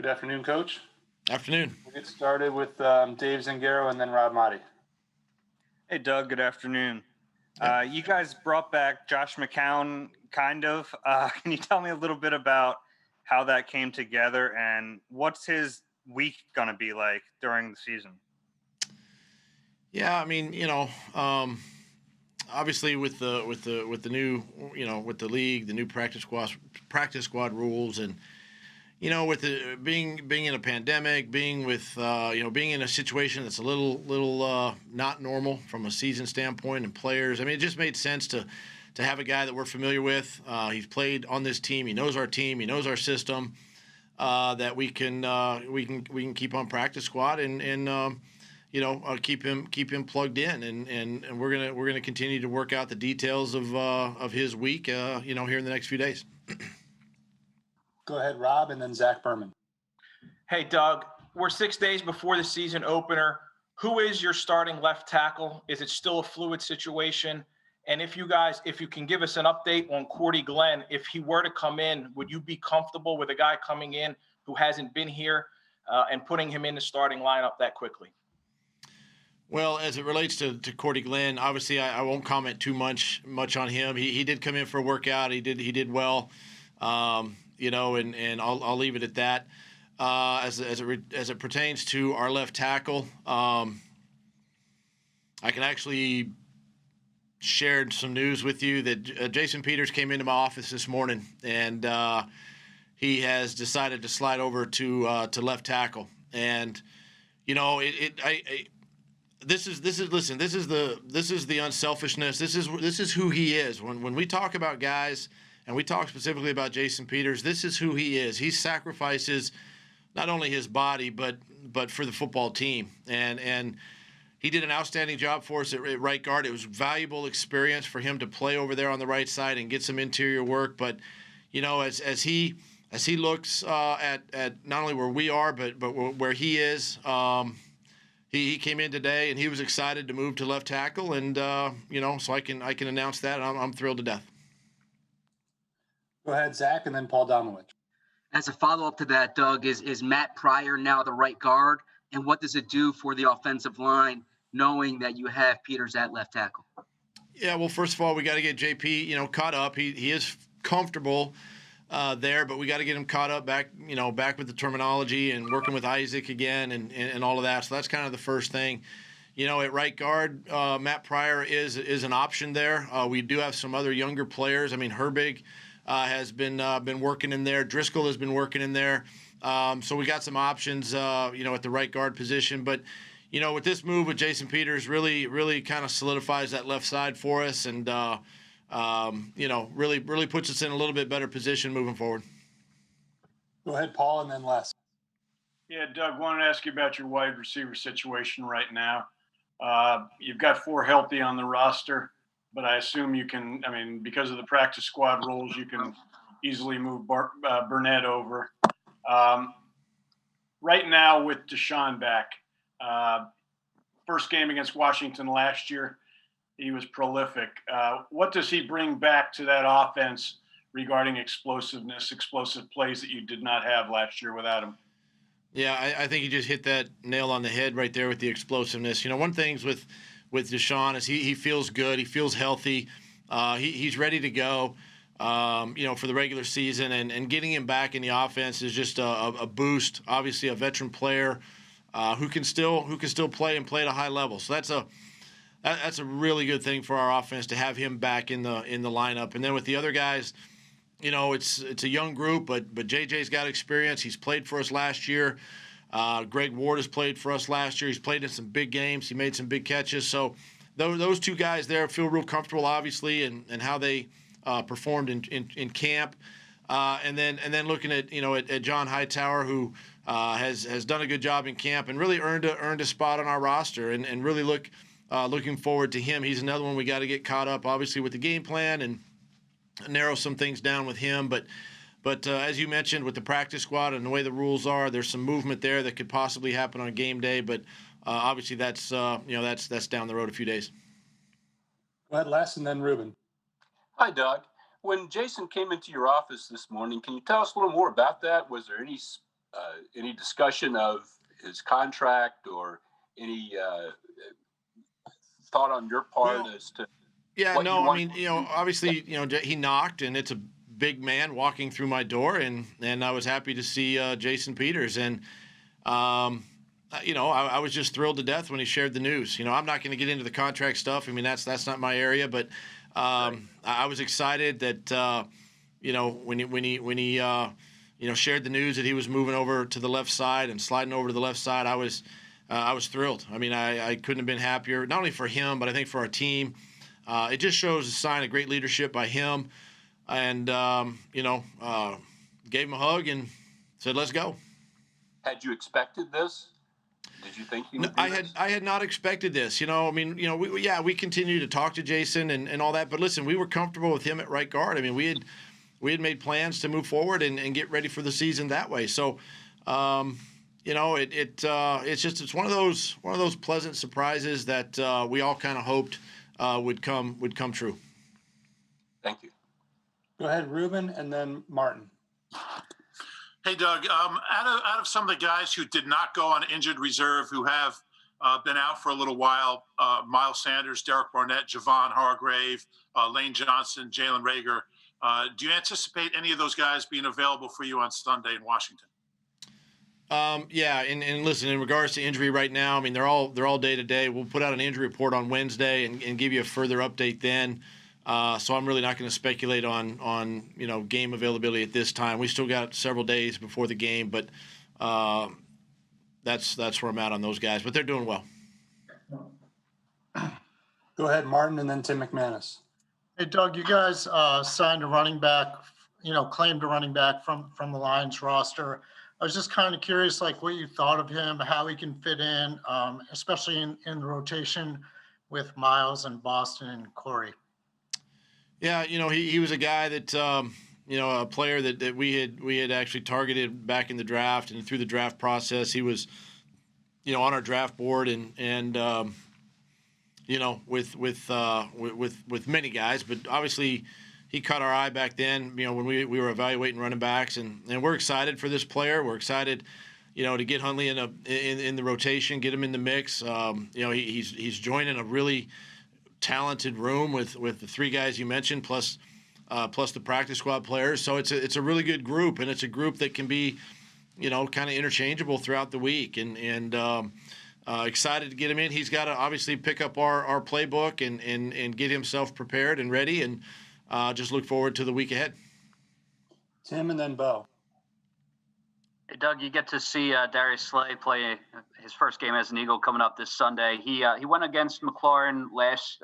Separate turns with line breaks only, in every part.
Good afternoon, Coach.
Afternoon.
We'll get started with Dave Zangaro and then Rob Motti.
Hey, Doug. Good afternoon.
Yep.
You guys brought back Josh McCown, kind of. Can you tell me a little bit about how that came together and what's his week going to be like during the season?
Yeah, I mean, obviously with the new, with the league, the new practice squad rules, and with the being in a pandemic, being with being in a situation that's a little not normal from a season standpoint and players. I mean, it just made sense to have a guy that we're familiar with. He's played on this team. He knows our team. He knows our system. That we can keep on practice squad and keep him plugged in, and we're gonna continue to work out the details of his week, here in the next few days.
Go ahead, Rob, and then Zach Berman.
Hey, Doug, we're 6 days before the season opener. Who is your starting left tackle? Is it still a fluid situation? And if you can give us an update on Cordy Glenn, if he were to come in, would you be comfortable with a guy coming in who hasn't been here and putting him in the starting lineup that quickly?
Well, as it relates to Cordy Glenn, obviously I won't comment too much on him. He did come in for a workout. He did well, and I'll leave it at that. As it pertains to our left tackle, I can actually share some news with you that Jason Peters came into my office this morning, and he has decided to slide over to left tackle. And this is the unselfishness. This is who he is. When we talk about guys, and we talk specifically about Jason Peters, this is who he is. He sacrifices not only his body but for the football team, and he did an outstanding job for us at right guard. It was valuable experience for him to play over there on the right side and get some interior work. But as he looks at not only where we are but where he is. He came in today and he was excited to move to left tackle, and so I can announce that, and I'm thrilled to death.
Go ahead, Zach, and then Paul Domowitch.
As a follow-up to that, Doug, is Matt Pryor now the right guard, and what does it do for the offensive line knowing that you have Peters at left tackle?
Yeah, well, first of all, we got to get JP caught up. He is comfortable there, but we got to get him caught up back with the terminology and working with Isaac again and all of that. So that's kind of the first thing. At right guard, Matt Pryor is an option there. We do have some other younger players. I mean, Herbig has been working in there. Driscoll has been working in there. So we got some options, at the right guard position. But, with this move with Jason Peters, really kind of solidifies that left side for us, and really puts us in a little bit better position moving forward.
Go ahead, Paul, and then Les.
Yeah, Doug, wanted to ask you about your wide receiver situation right now. You've got 4 healthy on the roster, but I assume you can, because of the practice squad rules, you can easily move Burnett over. Right now with Deshaun back, first game against Washington last year, he was prolific. What does he bring back to that offense regarding explosiveness, explosive plays that you did not have last year without him?
Yeah, I think you just hit that nail on the head right there with the explosiveness. One thing with Deshaun is he feels good. He feels healthy. He's ready to go, for the regular season. And getting him back in the offense is just a boost. Obviously, a veteran player who can still play and play at a high level. So that's a really good thing for our offense to have him back in the lineup. And then with the other guys, it's a young group, but JJ's got experience. He's played for us last year. Greg Ward has played for us last year. He's played in some big games. He made some big catches. So those 2 guys there feel real comfortable, obviously, and how they performed in camp. And then looking at John Hightower, who has done a good job in camp and really earned a spot on our roster, and really looking forward to him. He's another one we got to get caught up, obviously, with the game plan and narrow some things down with him. But as you mentioned, with the practice squad and the way the rules are, there's some movement there that could possibly happen on game day. But obviously, that's down the road a few days.
Go ahead, Les, and then Ruben.
Hi, Doug. When Jason came into your office this morning, can you tell us a little more about that? Was there any any discussion of his contract or any thought on your part as to
Yeah,
what you
no, I
want
mean,
to do?
obviously, he knocked, and it's a big man walking through my door, and I was happy to see Jason Peters, and I was just thrilled to death when he shared the news. I'm not going to get into the contract stuff. I mean, that's not my area, but I was excited that when he shared the news that he was moving over to the left side and sliding over to the left side. I was thrilled. I mean, I couldn't have been happier, not only for him, but I think for our team. It just shows a sign of great leadership by him, and gave him a hug and said, "Let's go."
Had you expected this? Did you think he would do this?
I had not expected this. We continue to talk to Jason and all that, but listen, we were comfortable with him at right guard. I mean, we had made plans to move forward and get ready for the season that way. So, it's one of those pleasant surprises that we all kind of hoped would come true.
Thank you.
Go ahead, Ruben, and then Martin.
Hey, Doug, out of some of the guys who did not go on injured reserve, who have been out for a little while, Miles Sanders, Derek Barnett, Javon Hargrave, Lane Johnson, Jalen Reagor, do you anticipate any of those guys being available for you on Sunday in Washington?
Yeah, and listen, in regards to injury right now, I mean, they're all day to day. We'll put out an injury report on Wednesday and give you a further update then. So I'm really not going to speculate on game availability at this time. We still got several days before the game, but that's where I'm at on those guys. But they're doing well.
Go ahead, Martin, and then Tim McManus.
Hey, Doug, you guys signed a running back, claimed a running back from the Lions roster. I was just kind of curious, like, what you thought of him, how he can fit in, especially in the rotation with Miles and Boston and Corey.
Yeah, he was a guy that a player that we had actually targeted back in the draft and through the draft process. He was on our draft board and with many guys, but obviously he caught our eye back then, when we were evaluating running backs, and we're excited for this player. We're excited, to get Hundley in the rotation, get him in the mix. He's joining a really talented room with the three guys you mentioned, plus the practice squad players. So it's a really good group, and it's a group that can be, kind of interchangeable throughout the week. And excited to get him in. He's got to obviously pick up our playbook and get himself prepared and ready, and just look forward to the week ahead.
Tim, and then Bo.
Hey, Doug, you get to see Darius Slay play his first game as an Eagle coming up this Sunday. He went against McLaurin last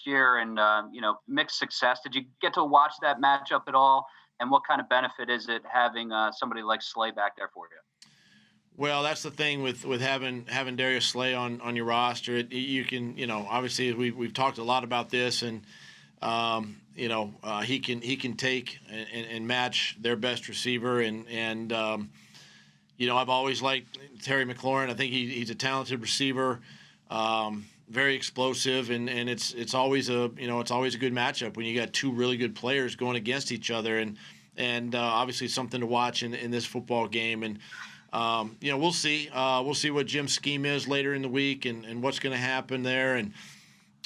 year and mixed success. Did you get to watch that matchup at all? And what kind of benefit is it having somebody like Slay back there for you?
Well, that's the thing with having Darius Slay on your roster. You can, obviously we've talked a lot about this, and he can take and match their best receiver, and I've always liked Terry McLaurin. I think he's a talented receiver, very explosive, and it's always a good matchup when you got two really good players going against each other, and obviously something to watch in this football game. And we'll see what Jim's scheme is later in the week, and what's going to happen there, and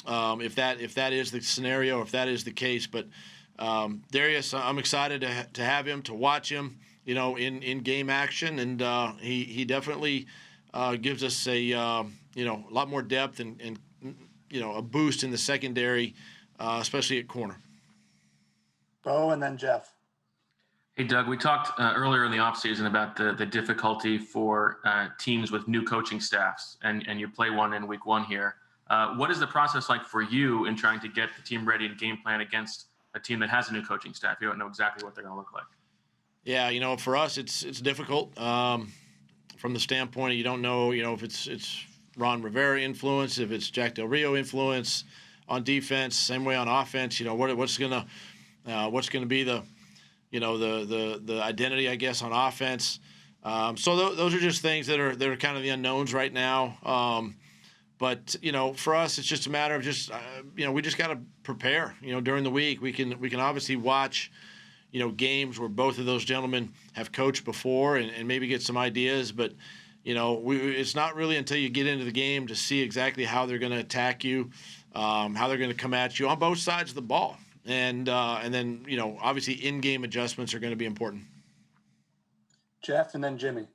if that is the scenario, if that is the case. But Darius, I'm excited to have him, to watch him, in game action, and he definitely gives us a lot more depth and a boost in the secondary, especially at corner.
Bo, and then Jeff.
Hey, Doug, we talked earlier in the offseason about the difficulty for teams with new coaching staffs, and you play one in week one here. What is the process like for you in trying to get the team ready and game plan against a team that has a new coaching staff? You don't know exactly what they're going to look like.
Yeah, for us, it's difficult from the standpoint of you don't know, if it's Ron Rivera influence, if it's Jack Del Rio influence on defense, same way on offense. What's gonna be the the identity, I guess, on offense. So those are just things that are kind of the unknowns right now. But for us, it's just a matter of just we just got to prepare. During the week, we can obviously watch games where both of those gentlemen have coached before and maybe get some ideas. But, it's not really until you get into the game to see exactly how they're going to attack you, how they're going to come at you on both sides of the ball. And then, obviously in-game adjustments are going to be important.
Jeff and then Jimmy.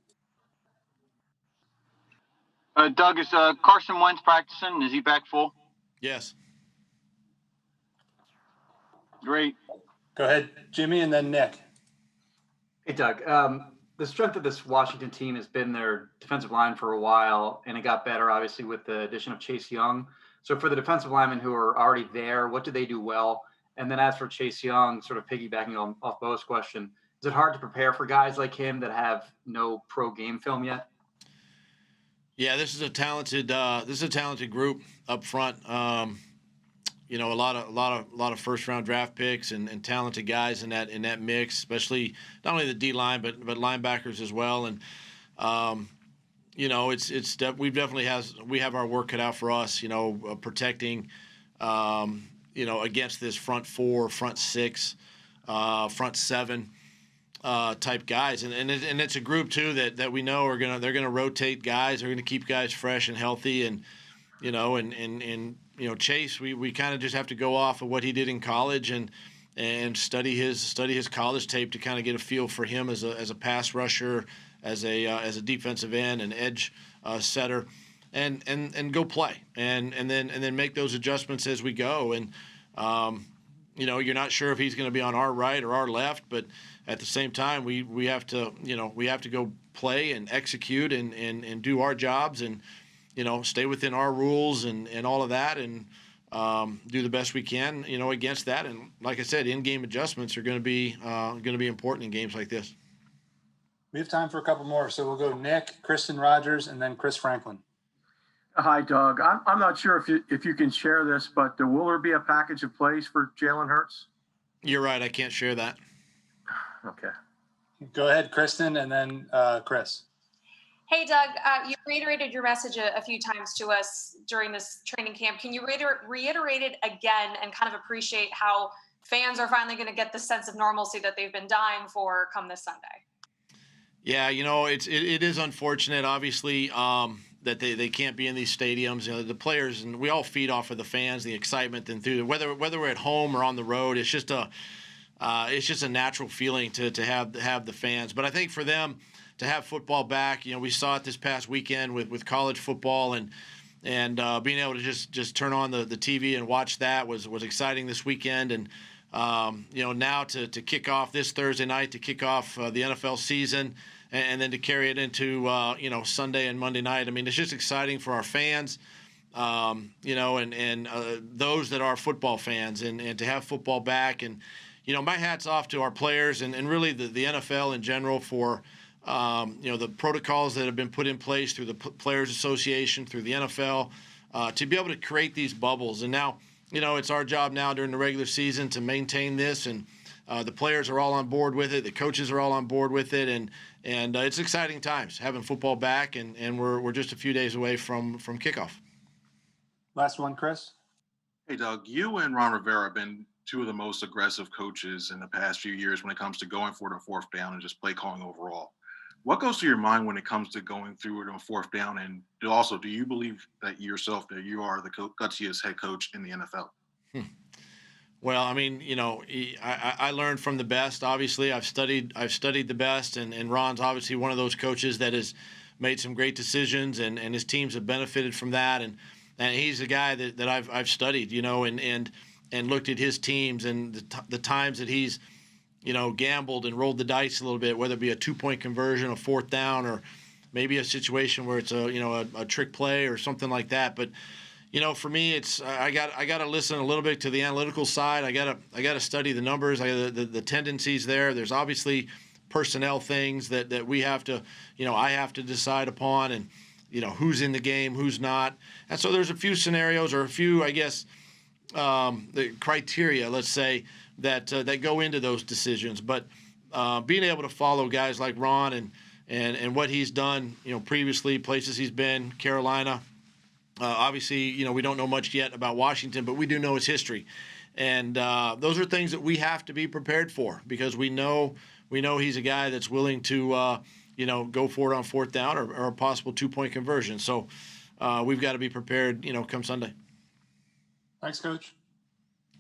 Doug, is Carson Wentz practicing? Is he back full?
Yes.
Great.
Go ahead, Jimmy, and then Nick.
Hey, Doug. The strength of this Washington team has been their defensive line for a while, and it got better, obviously, with the addition of Chase Young. So for the defensive linemen who are already there, what do they do well? And then as for Chase Young, sort of piggybacking off Bo's question, is it hard to prepare for guys like him that have no pro game film yet?
Yeah, this is a talented group up front. A lot of first round draft picks and talented guys in that mix, especially not only the D line but linebackers as well. And we have our work cut out for us. Protecting against this front four, front six, front seven type guys, and it's a group too that we know they're gonna rotate guys. They're gonna keep guys fresh and healthy, and Chase, we kind of just have to go off of what he did in college and study his college tape to kind of get a feel for him as a pass rusher, as a defensive end, an edge setter, and go play and then make those adjustments as we go. And you're not sure if he's going to be on our right or our left, but at the same time we have to go play and execute and do our jobs and stay within our rules and all of that, and do the best we can, against that. And like I said, in-game adjustments are going to be important in games like this.
We have time for a couple more, so we'll go Nick, Kristen Rogers, and then Chris Franklin.
Hi, Doug. I'm not sure if you can share this, but will there be a package of plays for Jalen Hurts?
You're right. I can't share that.
Okay.
Go ahead, Kristen, and then Chris.
Hey, Doug, you reiterated your message a few times to us during this training camp. Can you reiterate it again and kind of appreciate how fans are finally going to get the sense of normalcy that they've been dying for come this Sunday?
Yeah, it is unfortunate, obviously, that they can't be in these stadiums. The players, and we all feed off of the fans, the excitement, and through whether we're at home or on the road, it's just a natural feeling to have the fans. But I think for them to have football back, we saw it this past weekend with college football, and being able to just turn on the TV and watch that was exciting this weekend. And now to kick off this Thursday night, to kick off the NFL season, and then to carry it into Sunday and Monday night. I mean, it's just exciting for our fans, and those that are football fans, and to have football back. And my hat's off to our players and really the NFL in general for the protocols that have been put in place through the Players Association, through the NFL, to be able to create these bubbles. And now, it's our job now during the regular season to maintain this, and the players are all on board with it. The coaches are all on board with it, and it's exciting times having football back, and we're just a few days away from kickoff.
Last one, Chris.
Hey, Doug, you and Ron Rivera have been two of the most aggressive coaches in the past few years when it comes to going for the fourth down and just play calling overall. What goes through your mind when it comes to going through it on fourth down? And also, do you believe that yourself, that you are the gutsiest head coach in the NFL?
Well, I mean, I learned from the best. Obviously, I've studied the best, and Ron's obviously one of those coaches that has made some great decisions, and his teams have benefited from that. And he's a guy that I've studied, and looked at his teams and the times that he's gambled and rolled the dice a little bit, whether it be a 2-point conversion, a fourth down, or maybe a situation where it's a trick play or something like that. But for me, it's I got to listen a little bit to the analytical side. I got to study the numbers, the tendencies there. There's obviously personnel things that we have to I have to decide upon, and who's in the game, who's not. And so there's a few scenarios, or a few, I guess, the criteria, let's say, that go into those decisions. But being able to follow guys like Ron and what he's done, previously, places he's been, Carolina. Obviously, we don't know much yet about Washington, but we do know his history. And those are things that we have to be prepared for, because we know he's a guy that's willing to, go for it on fourth down or a possible 2-point conversion. So we've got to be prepared, come Sunday.
Thanks, Coach.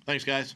Thanks, guys.